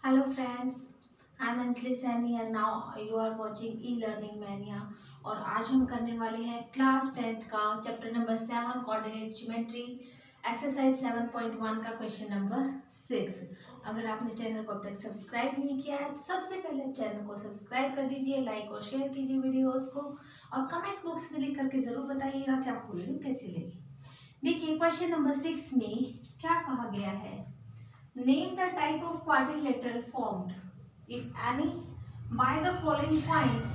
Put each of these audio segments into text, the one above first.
Hello friends, I am Anjali Saini and now you are watching e-learning mania। और आज हम करने वाले हैं क्लास 10th का chapter number 7 coordinate geometry exercise 7.1 का क्वेश्चन नंबर 6। अगर आपने चैनल को अब तक सब्सक्राइब नहीं किया है तो सबसे पहले चैनल को सब्सक्राइब कर दीजिए, लाइक और शेयर कीजिए वीडियोस को और कमेंट बॉक्स में लिख करके ज़रूर बताइएगा कि आपको वीडियो कैसी लगी। देखिए क्वेश्चन नंबर 6 में क्या कहा गया है। Name the type of quadrilateral formed, if any, by the following points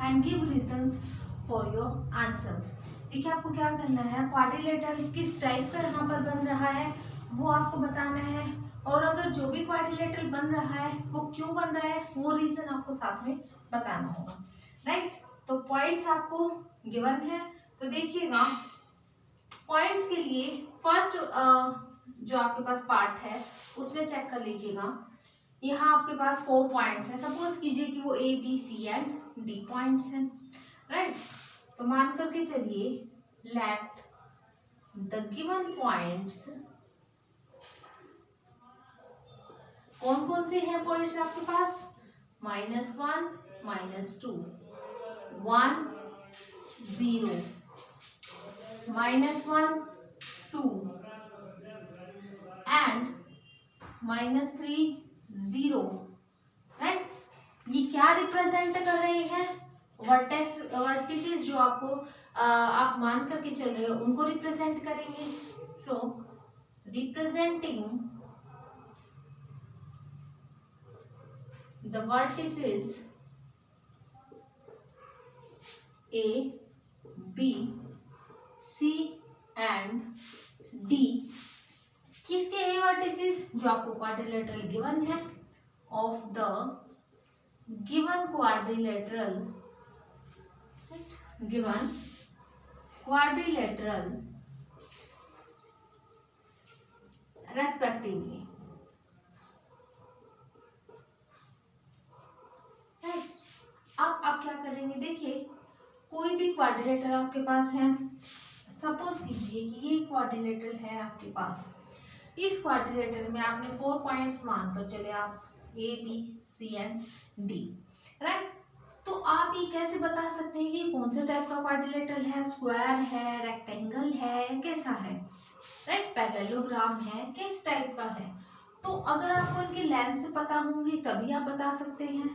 and give reasons for your answer। देखिए आपको क्या करना है, क्वाड्रिलेटरल किस टाइप का यहाँ पर बन रहा है वो आपको बताना है और अगर जो भी क्वाड्रिलेटरल बन रहा है वो क्यों बन रहा है वो रीजन आपको साथ में बताना होगा। राइट, तो पॉइंट्स आपको गिवन है तो देखिएगा पॉइंट्स के लिए फर्स्ट जो आपके पास पार्ट है उसमें चेक कर लीजिएगा। यहाँ आपके पास 4 पॉइंट्स हैं। सपोज कीजिए कि वो A B C and D points हैं। राइट, तो मान करके चलिए लेट द गिवन पॉइंट्स, कौन कौन से हैं पॉइंट्स आपके पास, -1 -2 1 0 -1 2 एंड -3 0। राइट, ये क्या रिप्रेजेंट कर रहे हैं, वर्टिसेस जो आपको आप मान करके चल रहे हो उनको रिप्रेजेंट करेंगे। सो representing the vertices A B C and D, किसके ए वर्टिसेस जो आपको क्वाड्रिलेटरल गिवन है of the given quadrilateral respectively. अब क्या करेंगे, देखिए कोई भी क्वाड्रिलेटरल आपके पास है। सपोज कीजिए कि ये क्वाड्रिलेटरल है आपके पास। इस क्वाड्रिलेटरल में आपने 4 पॉइंट्स मानकर चले आप A B C and D. Right, तो आप ये कैसे बता सकते हैं कि कौन से टाइप का क्वाड्रिलेटरल है, स्क्वायर है, रेक्टेंगल है, कैसा है। राइट, पैरेललोग्राम है, किस टाइप का है। तो अगर आपको इनके लेंथ से पता होंगी तभी आप बता सकते हैं।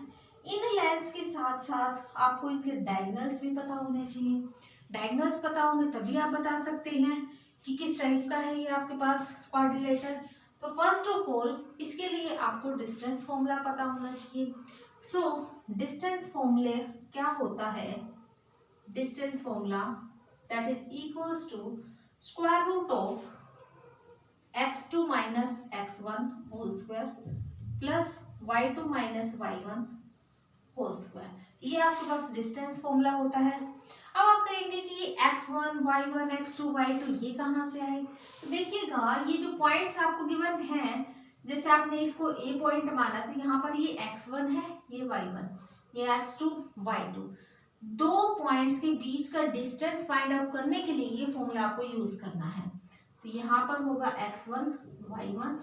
इन लेंथ्स के साथ साथ आपको इनके डायगोनल्स भी पता होने चाहिए। डायगोनल्स पता होंगे तभी आप बता सकते हैं कि किस टाइप का है ये आपके पास क्वाड्रिलेटर। तो फर्स्ट ऑफ ऑल इसके लिए आपको डिस्टेंस फॉर्मूला पता होना चाहिए। सो डिस्टेंस फॉर्मूले क्या होता है, distance formula that is equals to square root of x2 minus x1 whole square plus y2 minus y1 whole square. ये आपके पास डिस्टेंस फॉर्मूला होता है। अब आप कहेंगे कि ये x1 y1 x2 y2 ये कहाँ से आए। तो देखिएगा ये जो पॉइंट्स आपको गिवन हैं, जैसे आपने इसको a पॉइंट माना तो यहाँ पर ये x1 है, ये y1, ये x2 y2। दो पॉइंट्स के बीच का डिस्टेंस फाइंड आउट करने के लिए ये फॉर्मूला आपको यूज करना है। तो यहाँ पर होगा x1 y1,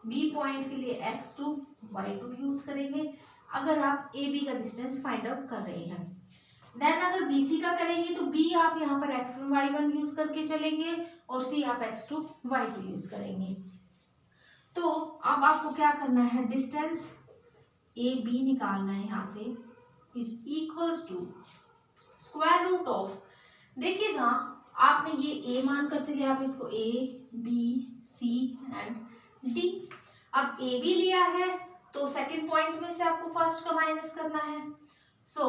b पॉइंट के लिए x2 y2 यूज करेंगे अगर आप ए बी का डिस्टेंस फाइंड आउट कर रहे हैं। देन अगर बी सी का करेंगे तो बी आप यहाँ पर x1 y1 यूज करके चलेंगे और सी आप x2 y2 यूज करेंगे। तो अब आपको क्या करना है, डिस्टेंस ए बी निकालना है यहाँ से, is equals to square root of, देखिएगा आपने ये ए मान कर चलिए, आप इसको A B C and D. अब ए बी लिया है तो सेकंड पॉइंट में से आपको फर्स्ट का माइनस करना है। सो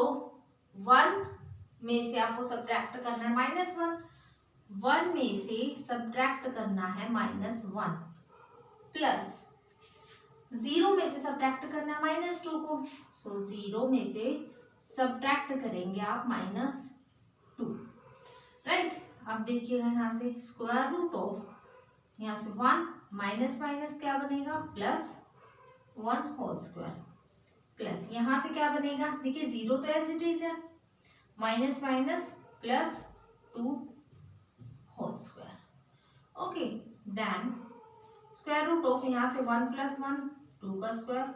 1 में से आपको सब्ट्रैक्ट करना है -1, 1 में से सब्ट्रैक्ट करना है -1 प्लस 0 में से सब्ट्रैक्ट करना है -2 को। सो 0 में से सब्ट्रैक्ट करेंगे आप -2। राइट, अब देखिएगा यहाँ से स्क्वायर रूट ऑफ, यहाँ से 1 माइनस माइनस क्या बनेगा +1 होल स्क्वायर प्लस यहाँ से क्या बनेगा, देखिए 0 तो एज इट इज है, minus minus +2 whole square. Okay, then square root of यहाँ से 1 + 1 2 का स्क्वायर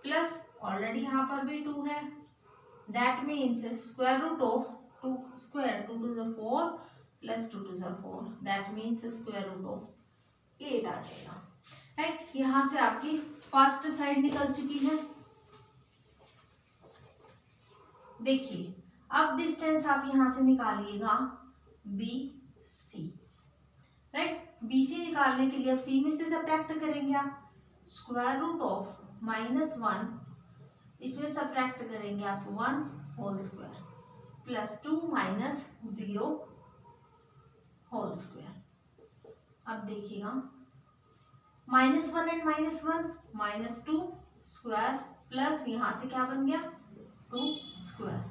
प्लस ऑलरेडी यहाँ पर भी 2 है, that means square root of 2 square 2 to the 4 plus 2 to the 4, that means square root of 8 आ जाएगा। राइट, यहाँ से आपकी फर्स्ट साइड निकल चुकी है। देखिए अब डिस्टेंस आप यहाँ से निकालिएगा BC। राइट, BC निकालने के लिए अब C में से सब्ट्रैक्ट करेंगे आप, स्क्वायर रूट ऑफ -1 इसमें सब्ट्रैक्ट करेंगे आप 1 whole square plus 2 minus 0 whole square. अब देखिएगा -1 एंड -1 -2 स्क्वायर प्लस यहाँ से क्या बन गया 2 square,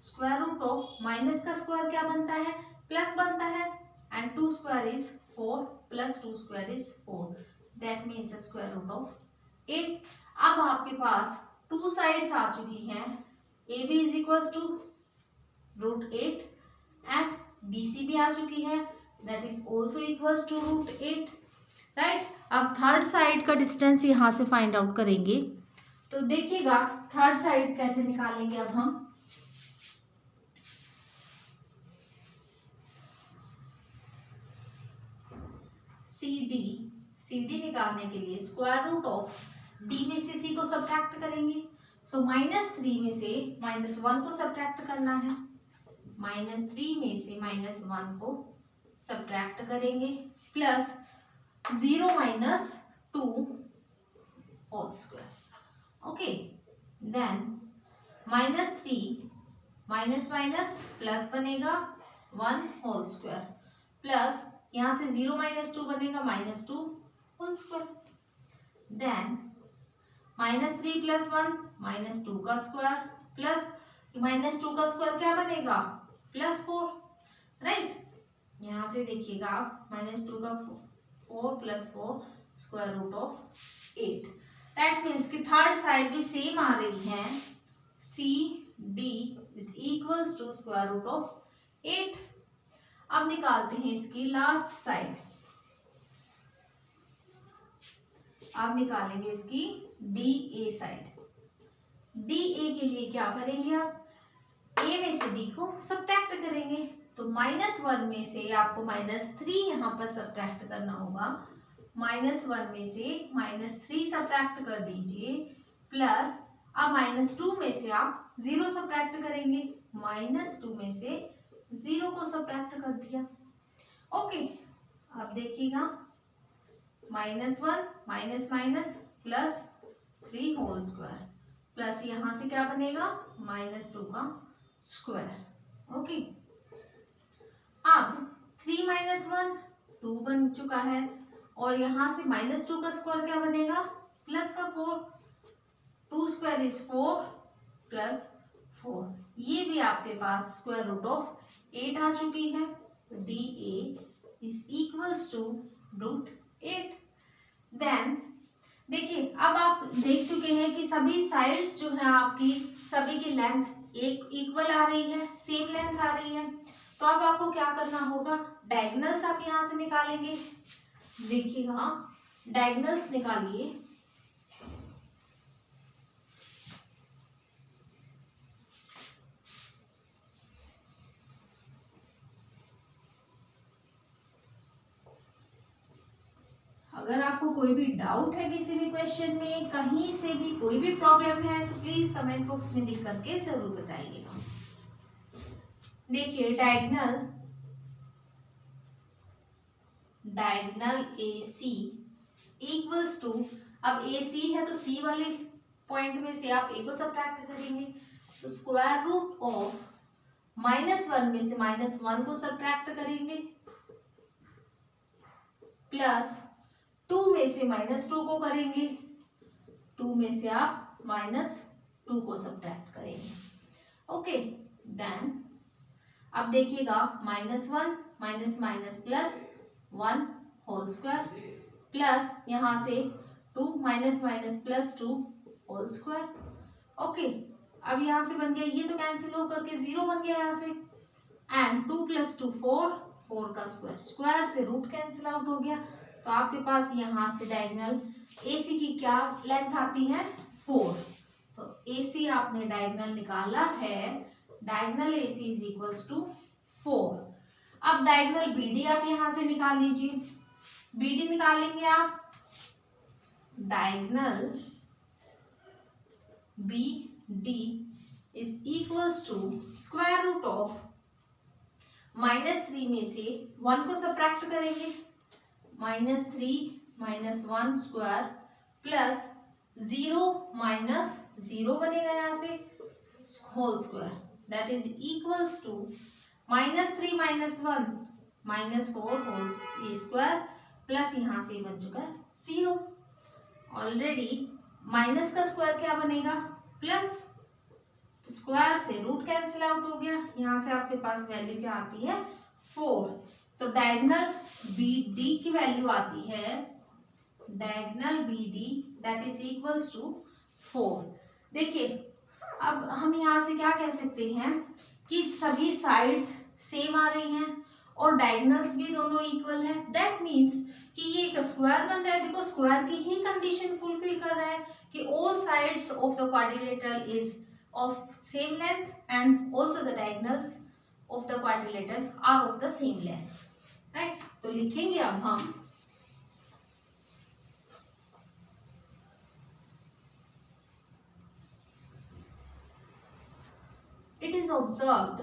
square root of minus का स्क्वायर क्या बनता है प्लस बनता है, and 2 square is 4 plus 2 square is 4, that means square root of 8। अब आपके पास 2 साइड्स आ चुकी हैं, AB is equals to √8 and BC भी आ चुकी है, that is also equals to √8। Right, अब थर्ड साइड का डिस्टेंस यहाँ से फाइंड आउट करेंगे। तो देखिएगा थर्ड साइड कैसे निकालेंगे। अब हम CD निकालने के लिए स्क्वायर रूट ऑफ D में से C को सब्ट्रैक्ट करेंगे। सो -3 में से -1 को सब्ट्रैक्ट करना है, -3 में से -1 को सब्ट्रैक्ट करेंगे plus 0 minus 2 whole square. Okay, then -3 minus minus plus बनेगा 1 होल स्क्वायर प्लस यहाँ से 0 माइनस 2 बनेगा -2 होल स्क्वायर, देन -3 प्लस 1 -2 का स्क्वायर प्लस -2 का स्क्वायर क्या बनेगा +4। राइट, यहाँ से देखिएगा आप -2 का 4 + 4 square root of 8, that means कि थर्ड साइड भी सेम आ रही है, CD is equals to square root of 8। अब निकालते हैं इसकी लास्ट साइड। अब निकालेंगे इसकी DA साइड। DA के लिए क्या करेंगे आप, A में से D को सब्ट्रैक्ट करेंगे, तो -1 में से आपको -3 यहाँ पर सब्ट्रैक्ट करना होगा, -1 में से -3 सब्ट्रैक्ट कर दीजिए प्लस अब -2 में से आप 0 सब्ट्रैक्ट करेंगे, -2 में से 0 को सब्ट्रैक्ट कर दिया। ओके, अब देखिएगा -1 minus minus plus 3 whole square plus यहाँ से क्या बनेगा -2 का स्क्वायर। ओके, अब 3 - 1 2 बन चुका है और यहाँ से -2 का स्क्वायर क्या बनेगा प्लस का 4, 2 स्क्वायर इज 4 प्लस 4, ये भी आपके पास स्क्वायर रूट ऑफ 8 आ चुकी है। तो DA is equals to √8। Then देखिए अब आप देख चुके हैं कि सभी साइड्स जो है आपकी सभी की लेंथ एक इक्वल आ रही है, सेम लेंथ आ रही है। तो अब आपको क्या करना होगा, डायगोनल्स आप यहाँ से निकालेंगे। देखिएगा डायगोनल्स निकालिए। अगर आपको कोई भी डाउट है किसी भी क्वेश्चन में, कहीं से भी कोई भी प्रॉब्लम है, तो प्लीज कमेंट बॉक्स में लिख करके जरूर बताइएगा। देखिए डायगोनल AC इक्वल्स टू, अब AC है तो C वाले पॉइंट में से आप A को सब्ट्रैक्ट करेंगे, तो स्क्वायर रूट ऑफ -1 में से -1 को सब्ट्रैक्ट करेंगे प्लस 2 में से -2 को करेंगे, 2 में से आप -2 को सब्ट्रैक्ट करेंगे। ओके, देन अब देखिएगा -1 minus minus plus 1 whole square plus यहाँ से 2 minus minus plus 2 whole square. Okay, अब यहाँ से बन गया, ये तो कैंसिल हो करके 0 बन गया यहाँ से, एंड 2 + 2 4, 4 का स्क्वायर, स्क्वायर से रूट कैंसिल आउट हो गया। तो आपके पास यहाँ से डायगोनल AC की क्या लेंथ आती है 4। तो AC आपने डायगोनल निकाला है, diagonal AC is equals to 4। अब डायगोनल BD आप यहां से निकाल लीजिए। BD निकालेंगे आप, diagonal BD is equals to square root of -3 में से 1 को सब्ट्रैक्ट करेंगे, -3 - 1 स्क्वायर प्लस 0 - 0 बनेगा यहाँ से whole square, that is equals to -3 - 1 -4 whole square plus यहाँ से बन चुका है 0। ऑलरेडी माइनस का स्क्वायर क्या बनेगा, प्लस, तो स्क्वायर से रूट कैंसिल आउट हो गया, यहाँ से आपके पास वैल्यू क्या आती है 4। तो डायगोनल BD की वैल्यू आती है, diagonal BD that is equals to 4। देखिए अब हम यहाँ से क्या कह सकते हैं कि सभी साइड्स सेम आ रही हैं और डायगोनल्स भी दोनों इक्वल है, दैट मीन्स कि ये एक स्क्वायर बन रहा है, बिकॉज स्क्वायर की ही कंडीशन फुलफिल कर रहा है कि all sides of the quadrilateral is of same length and also the diagonals of the quadrilateral are of the same length, right? तो लिखेंगे अब हम it is observed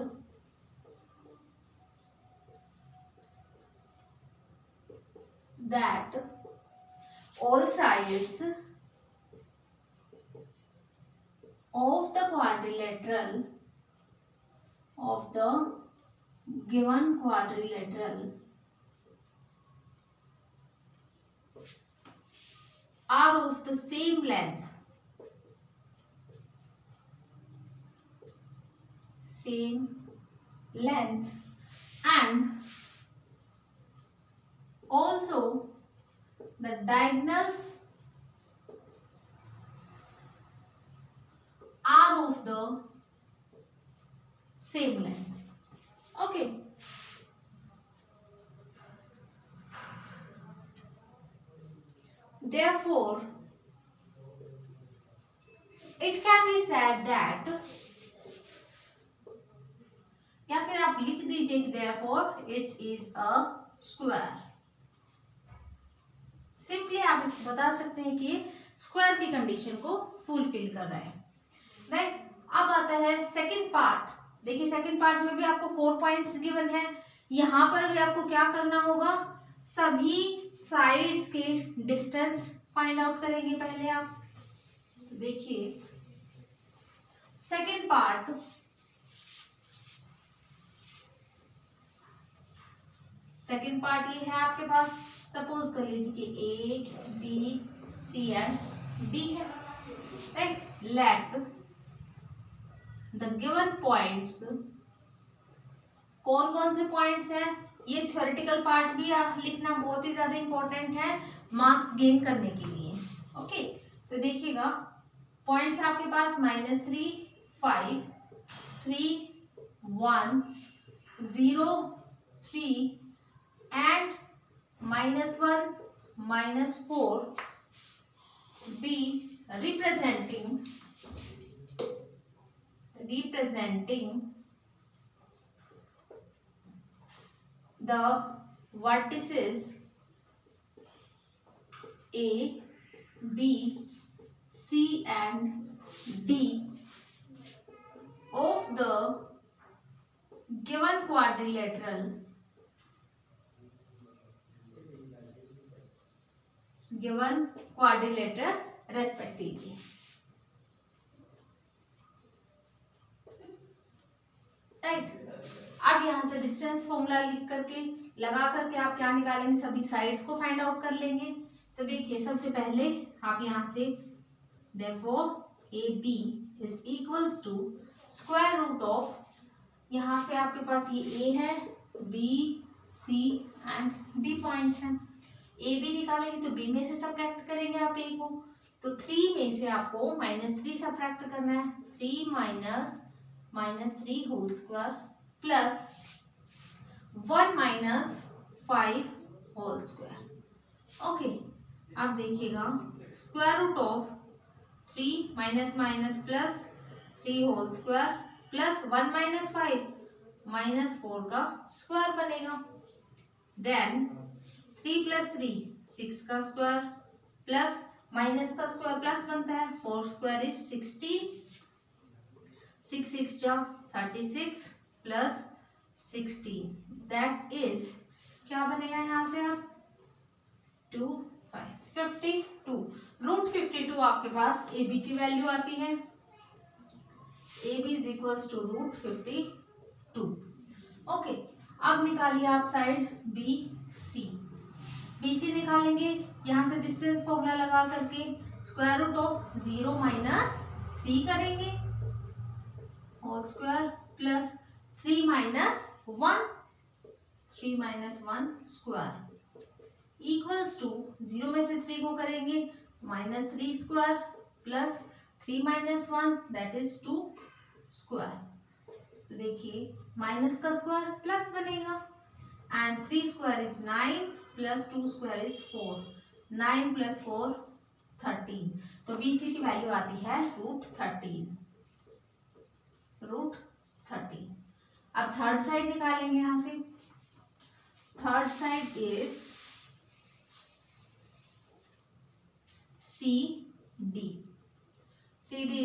that all sides of the quadrilateral of the given quadrilateral are of the same length, and also the diagonals are of the same length. Okay. Therefore, it can be said that, या फिर आप लिख दीजिए कि therefore it is a square. Simply आप इसको बता सकते हैं कि स्क्वायर की कंडीशन को फुलफिल कर रहा है, राइट? अब आता है सेकंड पार्ट। देखिए सेकंड पार्ट में भी आपको 4 पॉइंट्स गिवन है, यहाँ पर भी आपको क्या करना होगा, सभी साइड्स के डिस्टेंस फाइंड आउट करेंगे पहले आप। देखिए सेकंड पार्ट, सेकंड पार्ट ये है आपके पास, सपोज कर लीजिए कि A, B, C and D है, right? Let the given points, कौन कौन से पॉइंट्स हैं, ये थ्योरेटिकल पार्ट भी आप लिखना बहुत ही ज्यादा इंपॉर्टेंट है मार्क्स गेन करने के लिए। ओके, तो देखिएगा पॉइंट्स आपके पास -3, 5, 3, 1, 0, 3 and -1, -4 be representing the vertices A, B, C and D of the given quadrilateral respectively. Right? अब यहाँ से डिस्टेंस फॉर्मूला लिख करके लगा करके आप क्या निकालेंगे, सभी साइड्स को फाइंड आउट कर लेंगे। तो देखिए सबसे पहले आप यहाँ से therefore AB is equals to square root of, यहाँ से आपके पास ये A है, B, C and D points हैं। AB निकालेंगे तो B में से सब्ट्रैक्ट करेंगे आप A को, तो 3 में से आपको -3 सब्ट्रैक्ट करना है, 3 - -3 whole square plus 1 - 5 whole square. Okay, अब देखिएगा square root of 3 minus minus plus 3 whole square plus 1 minus 5 minus 4 का स्क्वायर बनेगा। देन 3 प्लस 3 6 का स्क्वायर प्लस माइनस का स्क्वायर प्लस बनता है 4 स्क्वायर इज 16 6 6 जा 36 प्लस 16 दैट इज क्या बनेगा यहाँ से आप 2 5 52 रूट 52 आपके पास ए बी की वैल्यू आती है। A B is equals to root 52। Okay, अब निकालिए आप side B C. B C निकालेंगे यहाँ से डिस्टेंस फॉर्मूला लगा करके स्क्वायर रूट ऑफ 0 माइनस 3 करेंगे whole square plus 3 minus 1 3 minus 1 square equals to 0 में से 3 को करेंगे minus 3 square plus 3 minus 1 that is 2 square. तो देखिए माइनस का स्क्वायर प्लस बनेगा and 3 square is 9 plus 2 square is 4 9 plus 4 13। तो बी सी की वैल्यू आती है रूट 13। अब थर्ड साइड निकालेंगे यहाँ से। Third side is C D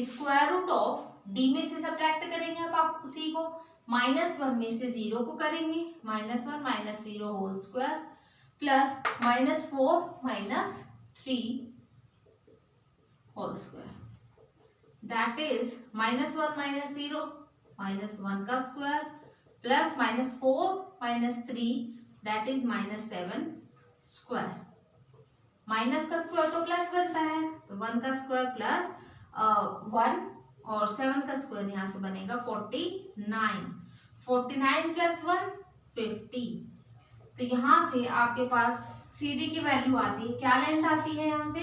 square root of D में से सब्ट्रैक्ट करेंगे अब आप सी को -1 में से 0 को करेंगे -1 minus 0 whole square plus -4 minus 3 whole square that is -1 minus 0 -1 का square plus -4 minus 3 that is -7 square. Minus का स्क्वायर तो प्लस बनता है तो 1 का स्क्वायर प्लस 1 और 7 का स्क्वायर यहाँ से बनेगा 49 प्लस 1 50। तो यहाँ से आपके पास सी डी की वैल्यू आती है क्या लेंथ आती है यहाँ से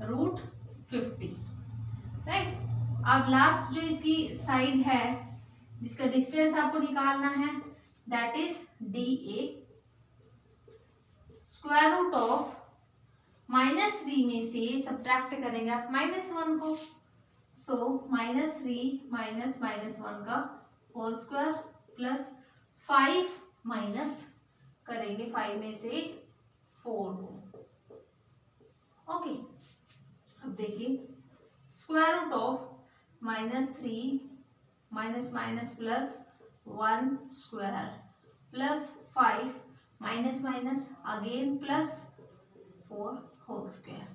रूट 50 राइट। अब लास्ट जो इसकी साइड है जिसका डिस्टेंस आपको निकालना है that is D A square root of -3 में से सब्ट्रैक्ट करेंगे आप -1 को सो -3 माइनस -1 का होल स्क्वायर प्लस 5 माइनस करेंगे 5 में से 4 को। ओके, अब देखिए square root of -3 minus minus plus 1 square plus 5 minus minus again plus 4 whole square.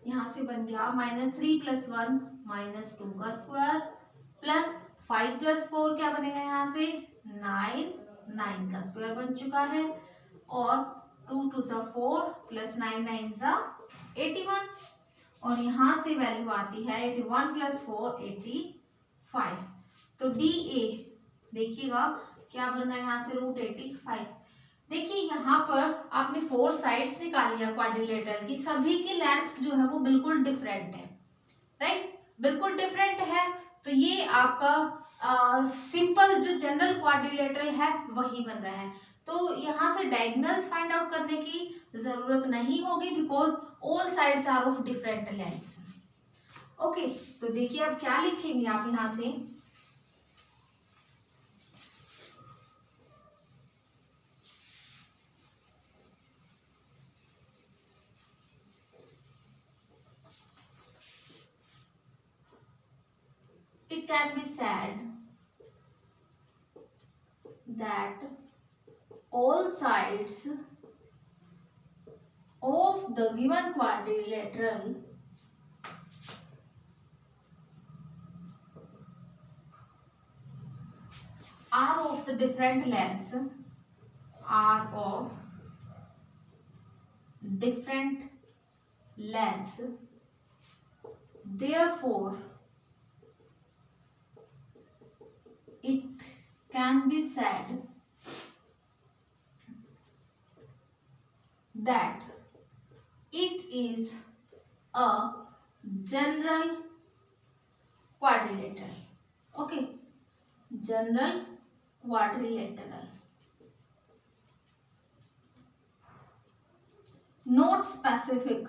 यहाँ से बन गया -3 प्लस 1 -2 का स्क्वायर प्लस 5 प्लस 4 क्या बनेगा यहाँ से 9 का स्क्वायर बन चुका है और 2 2 सा 4 प्लस 9 9 सा 81 और यहाँ से वैल्यू आती है 81 प्लस 4 85। तो डी ए देखिएगा क्या बन रहा है यहाँ से रूट 85। देखिए यहाँ पर आपने 4 साइड्स निकाली है क्वाड्रिलेटरल की, सभी की लेंथ जो है वो बिल्कुल डिफरेंट है राइट, बिल्कुल डिफरेंट है। तो ये आपका सिंपल जो जनरल क्वाड्रिलेटरल है वही बन रहा है। तो यहाँ से डायगोनल्स फाइंड आउट करने की जरूरत नहीं होगी because all sides are of different lengths. Okay, तो देखिए अब क्या लिखेंगे आप यहाँ से it can be said that all sides of the given quadrilateral are of the different lengths, are of different lengths, therefore it can be said that it is a general quadrilateral. Okay, general quadrilateral, not specific.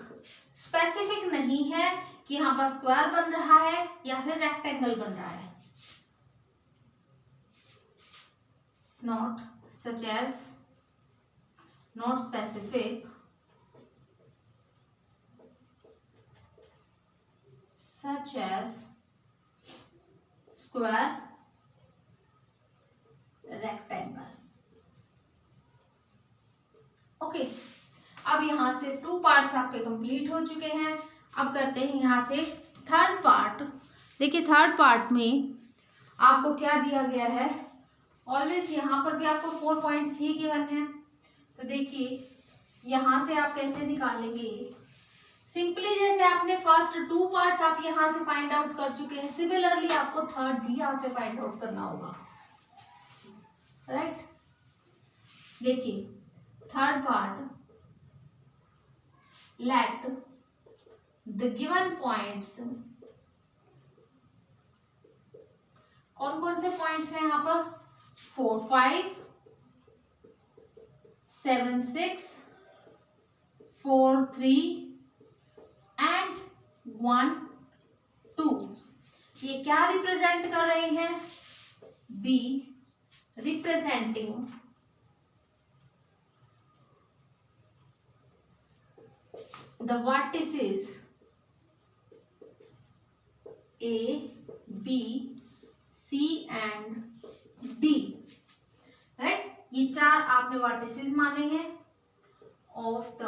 Specific नहीं है कि यहाँ पर square बन रहा है या फिर रेक्टेंगल बन रहा है। Not such as, not specific, such as square, rectangle। Okay, अब यहां से 2 पार्ट्स आपके कंप्लीट हो चुके हैं। अब करते हैं यहां से थर्ड पार्ट। देखिए थर्ड पार्ट में आपको क्या दिया गया है, ऑलवेज यहाँ पर भी आपको 4 पॉइंट्स ही गिवन है। तो देखिए यहां से आप कैसे निकालेंगे, सिंपली जैसे आपने फर्स्ट 2 पार्ट्स आप यहां से फाइंड आउट कर चुके हैं, सिमिलरली आपको थर्ड भी यहां से फाइंड आउट करना होगा, राइट। देखिए third part, let the given points, कौन कौन से पॉइंट्स हैं यहाँ पर, 4, 5, 7, 6, 4, 3 एंड 1, 2, ये क्या रिप्रेजेंट कर रहे हैं, be representing the vertices A, B, C and D, right. ये 4 आपने वर्टिसेस माने हैं of the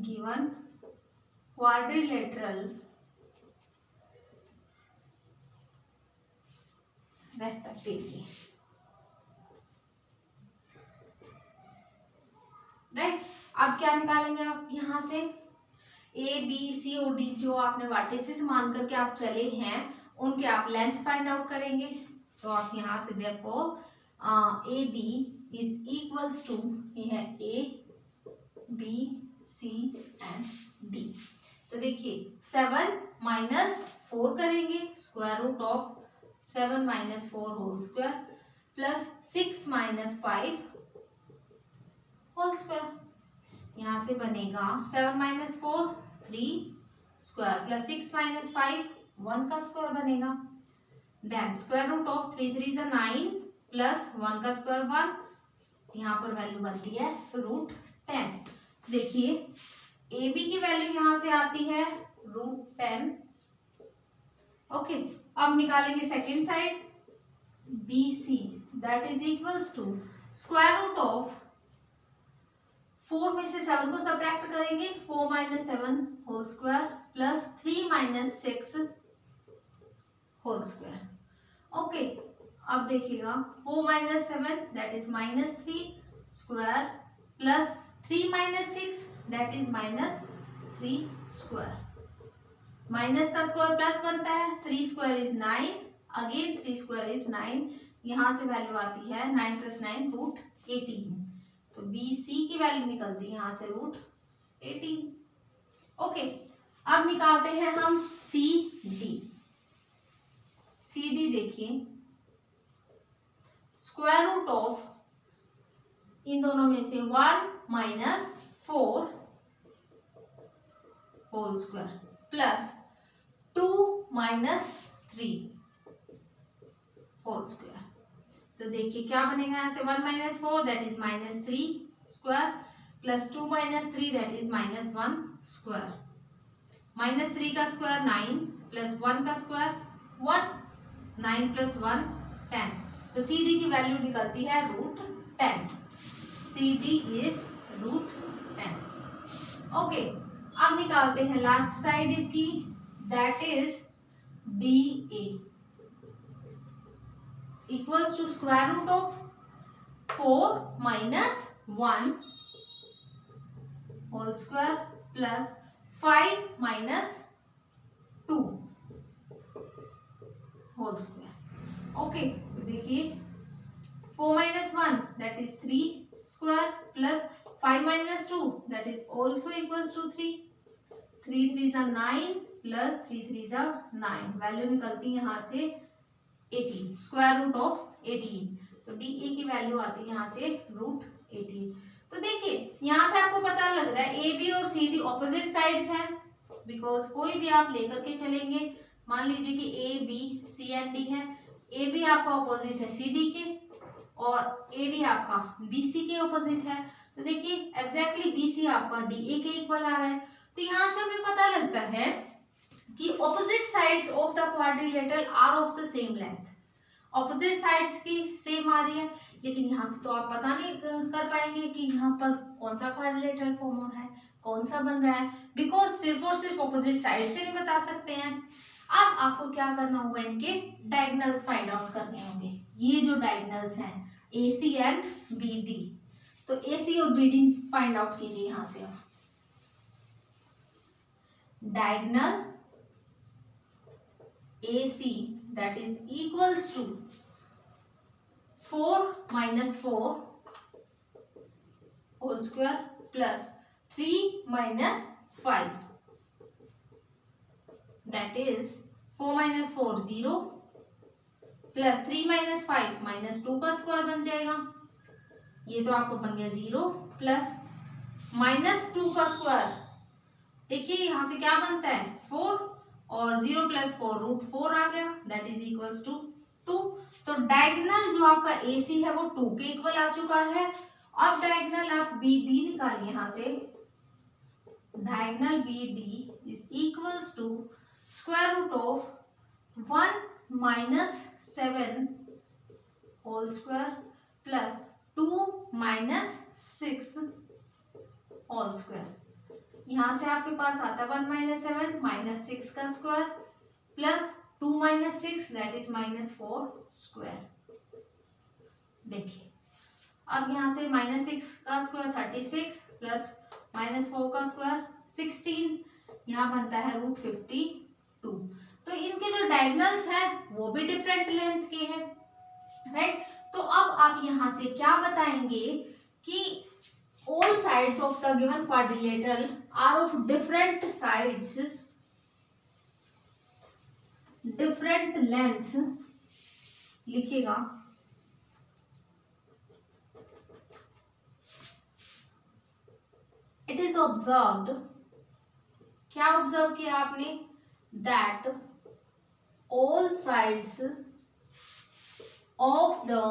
given quadrilateral respectively, right. अब क्या निकालेंगे आप यहां से, ए बी सी और डी जो आपने वर्टिसेस मान करके आप चले हैं उनके आप लेंथ फाइंड आउट करेंगे। तो आप यहां से देखो A B is equals to, ये है A B C and D. तो देखिए 7 माइनस 4 करेंगे, square root of 7 minus 4 whole square plus 6 minus 5 whole square. यहाँ से बनेगा 7 माइनस 4 3 स्क्वायर प्लस 6 माइनस 5 1 का स्क्वायर बनेगा। Then square root of 3 3 is 9 plus 1 का स्क्वायर 1, यहाँ पर वैल्यू बनती है रूट 10। देखिए ए बी की वैल्यू यहाँ से आती है रूट 10। ओके, अब निकालेंगे second side, B C that is equals to square root of 4 में से 7 को सबट्रैक्ट करेंगे, 4 minus 7 whole square plus 3 minus 6 whole square. Okay, अब देखिएगा 4 minus 7 that is minus 3 square plus 3 minus 6 that is minus 3 square. Minus का square plus बनता है, 3 square is 9, again 3 square is 9, यहाँ से वैल्यू आती है 9 प्लस 9 रूट 18। तो बी सी की वैल्यू निकलती है यहाँ से रूट 18। ओके, अब निकालते हैं हम सी डी। सी डी देखिए स्क्वायर रूट ऑफ इन दोनों में से 1 minus 4 whole square plus 2 minus 3 whole square. तो देखिए क्या बनेगा यहाँ से, 1 minus 4 that is minus 3 square plus 2 minus 3 that is minus 1 square. Minus 3 का स्क्वायर 9 प्लस 1 का स्क्वायर 1, 9 प्लस 1 10। तो सी डी की वैल्यू निकलती है root 10। C D is root 10। Okay, अब निकालते हैं लास्ट साइड इसकी, that is D A equals to square root of 4 minus 1 whole square plus 5 minus 2 whole square. Okay, तो देखिए 4 minus 1 that is 3 square plus 5 minus 2 that is also equals to 3, 3 3 are 9 प्लस 3 3 are 9, value निकलती है यहाँ से 18, square root of 18। तो D A की value आती है यहाँ से रूट 18। तो देखिए यहाँ से आपको पता लग रहा है ए बी और सी डी ऑपोजिट साइड्स हैं, बिकॉज कोई भी आप लेकर के चलेंगे, मान लीजिए कि A B C and D है, ए बी आपका ऑपोजिट है सी डी के और ए डी आपका बी सी के ऑपोजिट है। तो देखिए एग्जैक्टली बी सी आपका डी ए के इक्वल आ रहा है। तो यहाँ से हमें पता लगता है कि opposite sides of the quadrilateral are of the same length. Opposite sides की सेम आ रही है, लेकिन यहाँ से तो आप पता नहीं कर पाएंगे कि यहाँ पर कौन सा क्वाड्रिलेटरल फॉर्म हो रहा है, कौन सा बन रहा है, बिकॉज सिर्फ और सिर्फ ऑपोजिट साइड से नहीं बता सकते हैं। अब आपको क्या करना होगा, इनके डायगोनल्स फाइंड आउट करने होंगे। ये जो डायगोनल्स हैं ए सी एंड बी डी, तो ए सी और बी डी फाइंड आउट कीजिए। यहाँ से diagonal A C that is equals to 4 minus 4 whole square plus 3 minus 5, that is 4 minus 4 0 plus 3 minus 5 minus 2 का स्क्वायर बन जाएगा, ये तो आपको बन गया 0 प्लस माइनस 2 का स्क्वायर। देखिए यहाँ से क्या बनता है 4 और 0 प्लस 4 रूट 4 आ गया, दैट इज इक्वल्स टू 2। तो डायगोनल जो आपका ए सी है वो 2 के इक्वल आ चुका है। अब डायगोनल आप बी डी निकालिए, यहाँ से diagonal B D is equals to square root of 1 minus 7 whole square plus 2 minus 6 whole square. यहाँ से आपके पास आता है 1 माइनस 7 माइनस 6 का square plus 2 minus 6 that is minus 4 square. देखिए अब यहाँ से माइनस 6 का स्क्वायर 36 प्लस माइनस 4 का स्क्वायर 16, यहाँ बनता है रूट 52। तो इनके जो डायगोनल्स हैं वो भी डिफरेंट लेंथ के हैं, राइट। तो अब आप यहाँ से क्या बताएंगे कि all sides of the given quadrilateral are of different sides, different lengths लिखिएगा। It is observed, क्या ऑब्जर्व किया आपने, that all sides of the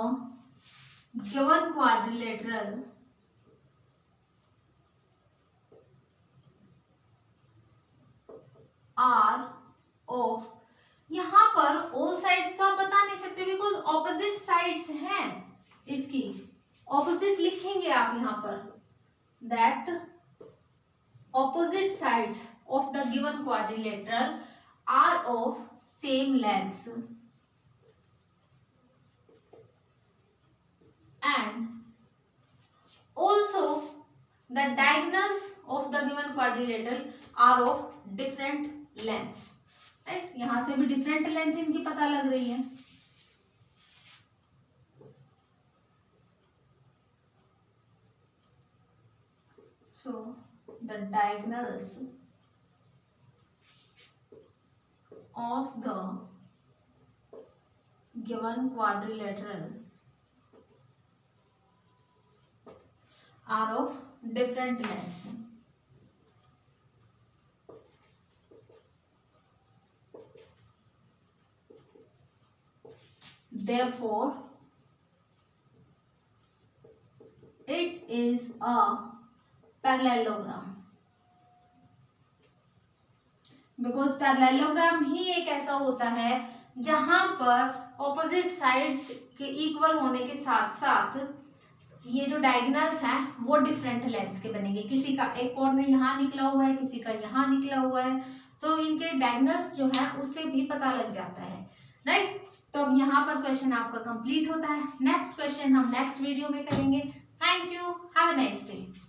given quadrilateral are of, यहाँ पर ऑल साइड्स तो आप बता नहीं सकते बिकॉज ऑपोजिट साइड्स हैं, इसकी ऑपोजिट लिखेंगे आप यहाँ पर, that opposite sides of the given quadrilateral are of same length and also the diagonals of the given quadrilateral are of different lengths, right। यहां से भी different length इनकी पता लग रही है। So the diagonals of the given quadrilateral are of different lengths. Therefore, it is a parallelogram. Because parallelogram ही एक ऐसा होता है जहां पर ऑपोजिट साइड्स के इक्वल होने के साथ साथ ये जो डायगोनल्स हैं वो डिफरेंट लेंथ्स के बनेंगे। किसी का एक कॉर्नर यहाँ निकला हुआ है, किसी का यहाँ निकला हुआ है, तो इनके डायगोनल्स जो है उससे भी पता लग जाता है, राइट। तो अब यहाँ पर क्वेश्चन आपका कंप्लीट होता है। नेक्स्ट क्वेश्चन हम नेक्स्ट वीडियो में करेंगे। Thank you, have a nice day.